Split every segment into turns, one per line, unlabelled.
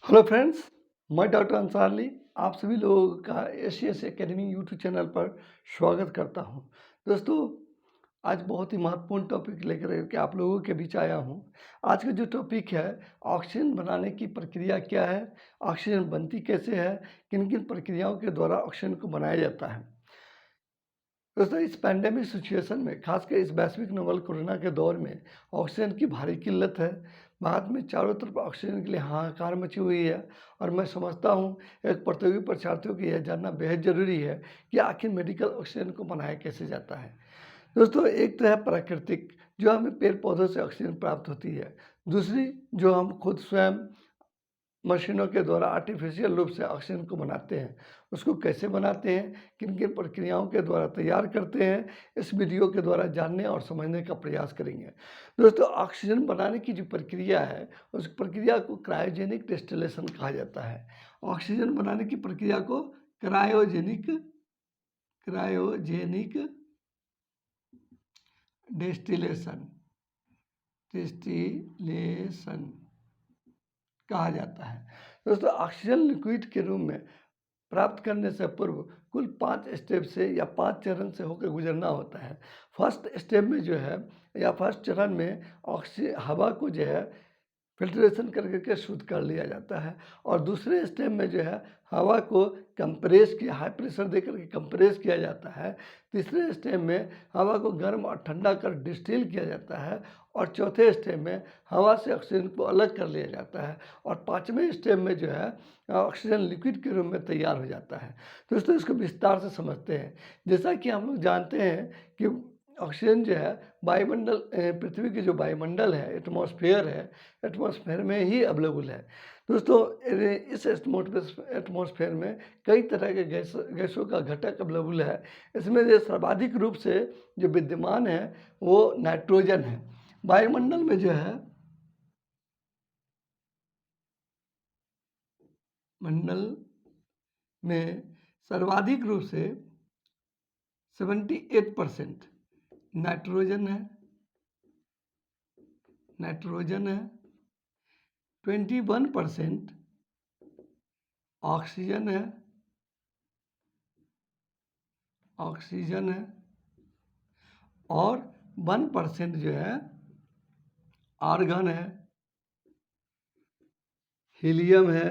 Hello friends, मैं doctor Ansar Ali आप सभी लोगों का एस एकेडमी यूट्यूब चैनल पर स्वागत करता हूं। दोस्तों, आज बहुत ही महत्वपूर्ण टॉपिक लेकर के आप लोगों के बीच आया हूं। आज का जो टॉपिक है, ऑक्सीजन बनाने की प्रक्रिया क्या है, ऑक्सीजन बनती कैसे है, किन किन प्रक्रियाओं के द्वारा ऑक्सीजन को बनाया जाता है। दोस्तों, इस पैंडेमिक सिचुएशन में, खासकर इस वैश्विक नोवल कोरोना के दौर में ऑक्सीजन की भारी किल्लत है। भारत में चारों तरफ ऑक्सीजन के लिए हाहाकार मची हुई है और मैं समझता हूँ एक प्रतियोगी परीक्षार्थियों को यह जानना बेहद ज़रूरी है कि आखिर मेडिकल ऑक्सीजन को बनाया कैसे जाता है। दोस्तों, एक तो है प्राकृतिक, जो हमें पेड़ पौधों से ऑक्सीजन प्राप्त होती है। दूसरी, जो हम खुद स्वयं मशीनों के द्वारा आर्टिफिशियल रूप से ऑक्सीजन को बनाते हैं। उसको कैसे बनाते हैं, किन किन प्रक्रियाओं के द्वारा तैयार करते हैं, इस वीडियो के द्वारा जानने और समझने का प्रयास करेंगे। दोस्तों, ऑक्सीजन बनाने की जो प्रक्रिया है, उस प्रक्रिया को क्रायोजेनिक डिस्टिलेशन कहा जाता है। ऑक्सीजन बनाने की प्रक्रिया को क्रायोजेनिक क्रायोजेनिक डिस्टिलेशन डिस्टिलेशन कहा जाता है। दोस्तों, ऑक्सीजन लिक्विड के रूप में प्राप्त करने से पूर्व कुल 5 स्टेप से या 5 चरण से होकर गुजरना होता है। फर्स्ट स्टेप में जो है, या फर्स्ट चरण में हवा को जो है फ़िल्ट्रेशन करके शुद्ध कर लिया जाता है। और दूसरे स्टेप में जो है, हवा को कंप्रेस किया, हाई प्रेशर देकर के कंप्रेस किया जाता है। तीसरे स्टेप में हवा को गर्म और ठंडा कर डिस्टिल किया जाता है। और चौथे स्टेप में हवा से ऑक्सीजन को अलग कर लिया जाता है। और पाँचवें स्टेप में जो है, ऑक्सीजन लिक्विड के रूप में तैयार हो जाता है। दोस्तों, इसको विस्तार से समझते हैं। जैसा कि हम लोग जानते हैं कि ऑक्सीजन जो है वायुमंडल, पृथ्वी की जो वायुमंडल है, एटमॉस्फेयर है, एटमॉस्फेयर में ही अवेलेबल है। दोस्तों, इस एटमॉस्फेयर में कई तरह के गैसों का घटक अवेलेबल है। इसमें जो सर्वाधिक रूप से जो विद्यमान है वो नाइट्रोजन है। वायुमंडल में जो है, मंडल में सर्वाधिक रूप से 78% नाइट्रोजन है। 21% ऑक्सीजन है। और 1% जो है आर्गन है, हीलियम है,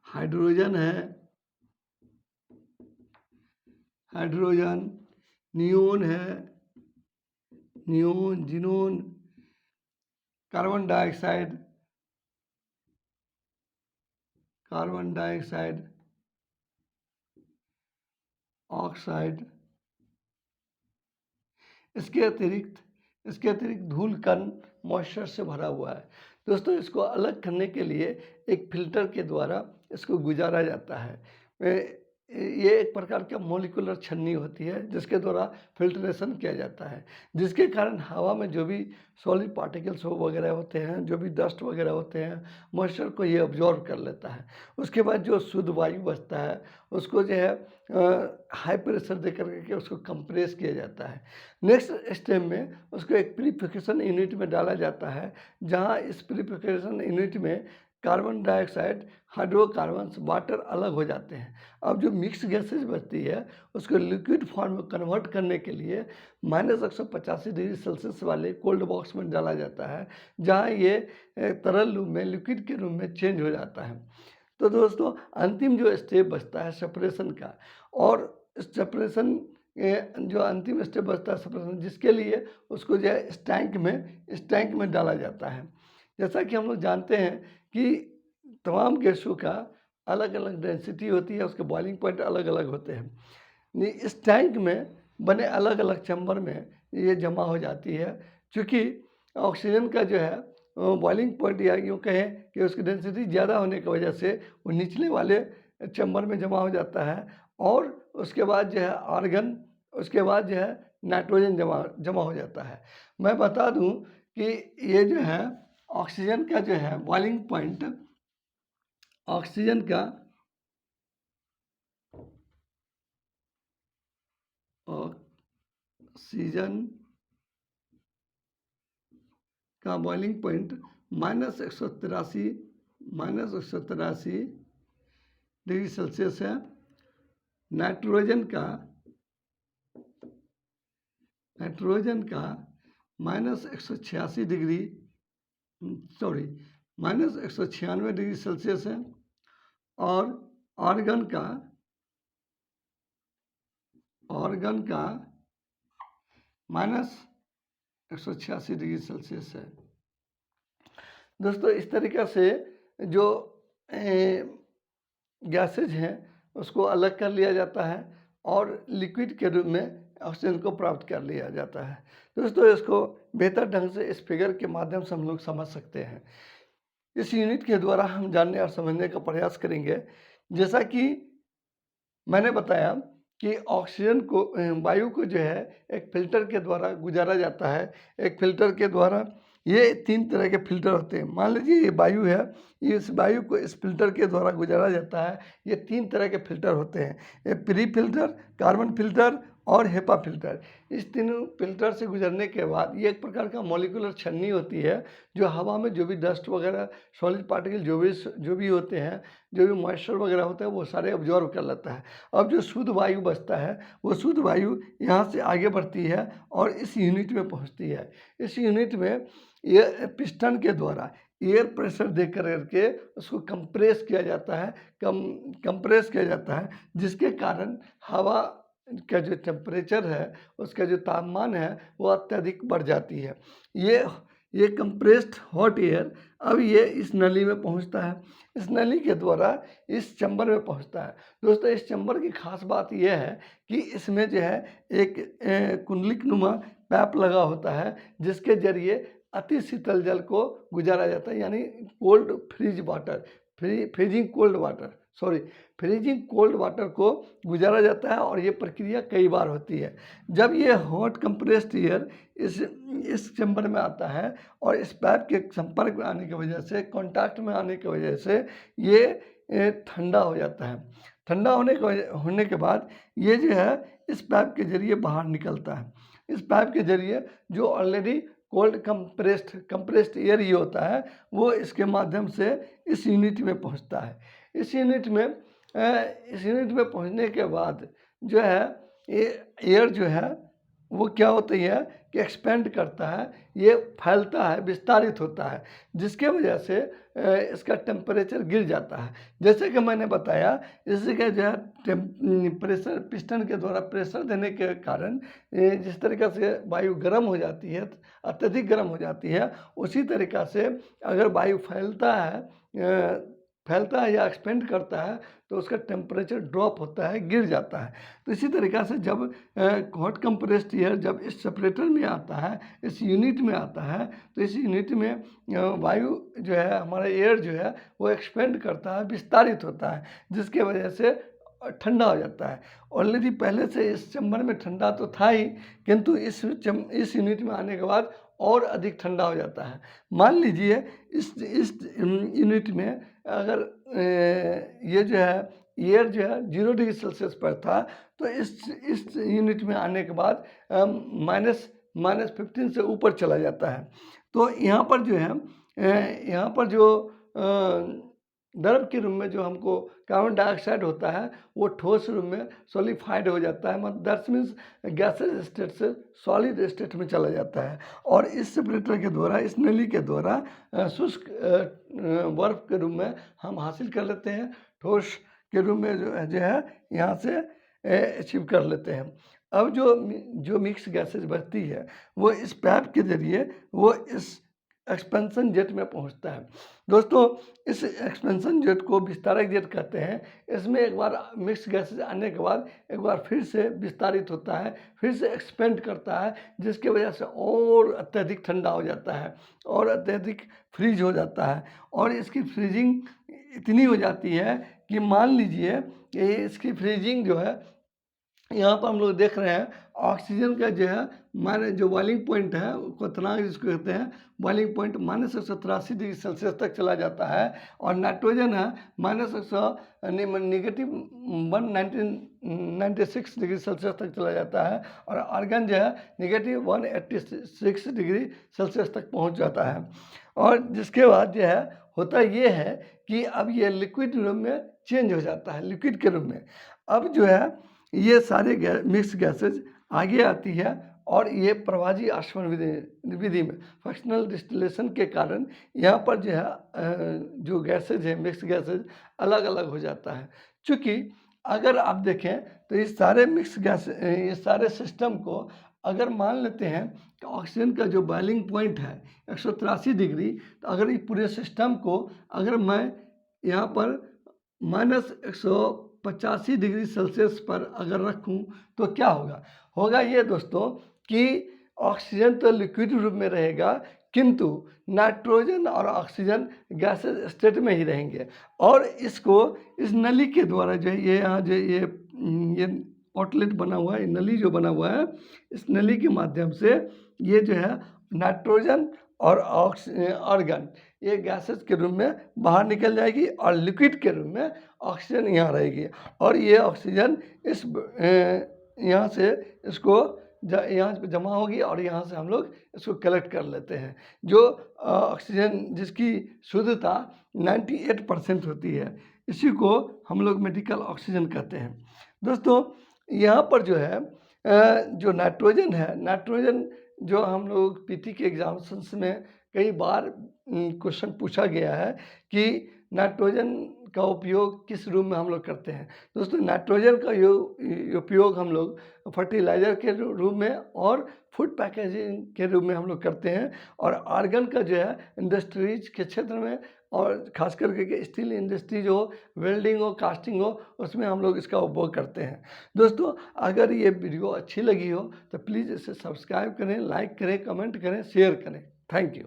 हाइड्रोजन है, नियोन है, जिनोन, कार्बन डाइऑक्साइड, ऑक्साइड। इसके अतिरिक्त धूल कण मॉइस्चर से भरा हुआ है। दोस्तों, इसको अलग करने के लिए एक फिल्टर के द्वारा इसको गुजारा जाता है। ये एक प्रकार का मॉलिक्यूलर छन्नी होती है जिसके द्वारा फिल्ट्रेशन किया जाता है, जिसके कारण हवा में जो भी सॉलिड पार्टिकल्स वगैरह होते हैं, जो भी डस्ट वगैरह होते हैं, मॉइस्चर को ये ऑब्जॉर्व कर लेता है। उसके बाद जो शुद्ध वायु बचता है उसको जो है हाई प्रेशर दे करके उसको कंप्रेस किया जाता है। नेक्स्ट स्टेप में उसको एक प्रीफिकेशन यूनिट में डाला जाता है, जहां इस प्रीफिकेशन यूनिट में कार्बन डाइऑक्साइड, हाइड्रोकार्बन्स, वाटर अलग हो जाते हैं। अब जो मिक्स गैसेज बचती है उसको लिक्विड फॉर्म में कन्वर्ट करने के लिए -185 डिग्री सेल्सियस वाले कोल्ड बॉक्स में डाला जाता है, जहाँ ये तरल रूप में, लिक्विड के रूप में चेंज हो जाता है। तो दोस्तों, अंतिम जो स्टेप बचता है सेपरेशन का, और सेपरेशन जो अंतिम स्टेप बचता है सेपरेशन, जिसके लिए उसको जो है इस टैंक में डाला जाता है। जैसा कि हम लोग जानते हैं कि तमाम गैसों का अलग अलग डेंसिटी होती है, उसके बॉइलिंग पॉइंट अलग अलग होते हैं। इस टैंक में बने अलग अलग चैम्बर में ये जमा हो जाती है। चूँकि ऑक्सीजन का जो है बॉइलिंग पॉइंट, या यूँ कहें कि उसकी डेंसिटी ज़्यादा होने की वजह से वो निचले वाले चैम्बर में जमा हो जाता है। और उसके बाद जो है आर्गन, उसके बाद जो है नाइट्रोजन जमा हो जाता है। मैं बता दूं कि ये जो है ऑक्सीजन का जो है बॉइलिंग पॉइंट, ऑक्सीजन का ऑक्सीजन का बॉइलिंग पॉइंट -183 डिग्री सेल्सियस है। नाइट्रोजन का -196 डिग्री -196 डिग्री सेल्सियस है। और ऑर्गन का -186 डिग्री सेल्सियस है। दोस्तों इस तरीक़ा से जो गैसेज हैं उसको अलग कर लिया जाता है और लिक्विड के रूप में ऑक्सीजन को प्राप्त कर लिया जाता है। दोस्तों इसको बेहतर ढंग से इस फिगर के माध्यम से हम लोग समझ सकते हैं। इस यूनिट के द्वारा हम जानने और समझने का प्रयास करेंगे। जैसा कि मैंने बताया कि ऑक्सीजन को वायु को जो है एक फ़िल्टर के द्वारा गुजारा जाता है। एक फ़िल्टर के द्वारा ये 3 तरह के फ़िल्टर होते हैं। मान लीजिए ये वायु है, इस वायु को इस फ़िल्टर के द्वारा गुजारा जाता है। ये 3 तरह के फ़िल्टर होते हैं, ये प्री फ़िल्टर, कार्बन फ़िल्टर और हेपा फ़िल्टर। इस तीनों फ़िल्टर से गुजरने के बाद ये एक प्रकार का मॉलिक्यूलर छन्नी होती है जो हवा में जो भी डस्ट वगैरह, सॉलिड पार्टिकल जो भी होते हैं, जो भी मॉइस्चर वगैरह होता है वो सारे ऑब्जॉर्व कर लेता है। अब जो शुद्ध वायु बचता है वो शुद्ध वायु यहाँ से आगे बढ़ती है और इस यूनिट में पहुँचती है। इस यूनिट में ये पिस्टन के द्वारा एयर प्रेशर दे करके उसको कंप्रेस किया जाता है, कंप्रेस किया जाता है, जिसके कारण हवा का जो टेम्परेचर है, उसका जो तापमान है वो अत्यधिक बढ़ जाती है। ये कंप्रेस्ड हॉट एयर अब ये इस नली में पहुंचता है। इस नली के द्वारा इस चैम्बर में पहुंचता है। दोस्तों इस चैम्बर की खास बात यह है कि इसमें जो है एक कुंडलिक नुमा पैप लगा होता है, जिसके जरिए अति शीतल जल को गुजारा जाता है, यानी फ्रीजिंग कोल्ड वाटर को गुजारा जाता है। और ये प्रक्रिया कई बार होती है। जब ये हॉट कंप्रेस्ड एयर इस चैम्बर में आता है और इस पाइप के संपर्क में आने की वजह से, कांटेक्ट में आने की वजह से ये ठंडा हो जाता है। ठंडा होने के बाद ये जो है इस पाइप के जरिए बाहर निकलता है। इस पाइप के जरिए जो ऑलरेडी कोल्ड कंप्रेस्ड एयर ही होता है वो इसके माध्यम से इस यूनिट में पहुंचता है। इस यूनिट में पहुंचने के बाद जो है ये एयर जो है वो क्या होती है कि एक्सपेंड करता है, ये फैलता है, विस्तारित होता है, जिसके वजह से इसका टेम्परेचर गिर जाता है। जैसे कि मैंने बताया, इसके जो है प्रेशर, पिस्टन के द्वारा प्रेशर देने के कारण जिस तरीक़ा से वायु गर्म हो जाती है, अत्यधिक गर्म हो जाती है, उसी तरीक़ा से अगर वायु फैलता है या एक्सपेंड करता है तो उसका टेम्परेचर ड्रॉप होता है, गिर जाता है। तो इसी तरीक़ा से जब हॉट कंप्रेस्ड एयर जब इस सेपरेटर में आता है, इस यूनिट में आता है, तो इस यूनिट में वायु जो है, हमारा एयर जो है वो एक्सपेंड करता है, विस्तारित होता है, जिसके वजह से ठंडा हो जाता है। ऑलरेडी पहले से इस चैम्बर में ठंडा तो था ही, किंतु इस यूनिट में आने के बाद और अधिक ठंडा हो जाता है। मान लीजिए इस यूनिट में अगर ये जो है एयर जो है 0 डिग्री सेल्सियस पर था, तो इस यूनिट में आने के बाद -15 से ऊपर चला जाता है। तो यहाँ पर जो है द्रव के रूप में जो हमको कार्बन डाइऑक्साइड होता है वो ठोस रूप में सॉलिडिफाइड हो जाता है, मतलब दैट मीन्स गैसेज स्टेट से सॉलिड स्टेट में चला जाता है। और इस सेपरेटर के द्वारा, इस नली के द्वारा शुष्क बर्फ के रूप में हम हासिल कर लेते हैं, ठोस के रूप में जो है यहाँ से अचीव कर लेते हैं। अब जो मिक्स गैसेज बचती है वो इस पाइप के जरिए वो इस एक्सपेंशन जेट में पहुंचता है। दोस्तों इस एक्सपेंशन जेट को विस्तारक जेट कहते हैं। इसमें एक बार मिक्स गैसेज आने के बाद एक बार फिर से विस्तारित होता है, फिर से एक्सपेंड करता है, जिसके वजह से और अत्यधिक ठंडा हो जाता है और अत्यधिक फ्रीज हो जाता है। और इसकी फ्रीजिंग इतनी हो जाती है कि मान लीजिए कि इसकी फ्रीजिंग जो है, यहाँ पर हम लोग देख रहे हैं ऑक्सीजन का जो है माने जो बॉइलिंग पॉइंट है, क्वथनांक जिसको कहते हैं, बॉइलिंग पॉइंट -183 डिग्री सेल्सियस तक चला जाता है। और नाइट्रोजन है -100 -199 -96 डिग्री सेल्सियस तक चला जाता है और आर्गन जो है -186 डिग्री सेल्सियस तक पहुंच जाता है। और जिसके बाद जो है होता ये है कि अब ये लिक्विड रूप में चेंज हो जाता है, लिक्विड के रूप में। अब जो है ये सारे मिक्स गैसेज आगे आती है और ये प्रवाजी आशमन विधि में फ्रैक्शनल डिस्टिलेशन के कारण यहाँ पर जो है जो गैसेज है, मिक्स गैसेज अलग अलग हो जाता है। चूँकि अगर आप देखें तो इस सारे मिक्स गैस ये सारे सिस्टम को अगर मान लेते हैं कि ऑक्सीजन का जो बॉइलिंग पॉइंट है 183 डिग्री, तो अगर ये पूरे सिस्टम को अगर मैं यहाँ पर -185 डिग्री सेल्सियस पर अगर रखूँ तो क्या होगा? होगा ये दोस्तों कि ऑक्सीजन तो लिक्विड रूप में रहेगा, किंतु नाइट्रोजन और ऑक्सीजन गैसेज स्टेट में ही रहेंगे और इसको इस नली के द्वारा जो है ये यहाँ जो ये आउटलेट बना हुआ है, नली जो बना हुआ है, इस नली के माध्यम से ये जो है नाइट्रोजन और आर्गन ये गैसेज के रूप में बाहर निकल जाएगी और लिक्विड के रूप में ऑक्सीजन यहाँ रहेगी और ये ऑक्सीजन इस यहाँ से इसको यहाँ पे जमा होगी और यहाँ से हम लोग इसको कलेक्ट कर लेते हैं। जो ऑक्सीजन जिसकी शुद्धता 98% होती है, इसी को हम लोग मेडिकल ऑक्सीजन कहते हैं। दोस्तों यहाँ पर जो है जो नाइट्रोजन है, नाइट्रोजन जो हम लोग पीटी के एग्जामिनेशंस में कई बार क्वेश्चन पूछा गया है कि नाइट्रोजन का उपयोग किस रूप में हम लोग करते हैं। दोस्तों नाइट्रोजन का उपयोग हम लोग फर्टिलाइज़र के रूप में और फूड पैकेजिंग के रूप में हम लोग करते हैं और आर्गन का जो है इंडस्ट्रीज के क्षेत्र में और खास करके स्टील इंडस्ट्रीज हो, वेल्डिंग हो, कास्टिंग हो, उसमें हम लोग इसका उपयोग करते हैं। दोस्तों अगर ये वीडियो अच्छी लगी हो तो प्लीज़ इसे सब्सक्राइब करें, लाइक करें, कमेंट करें, शेयर करें। Thank you.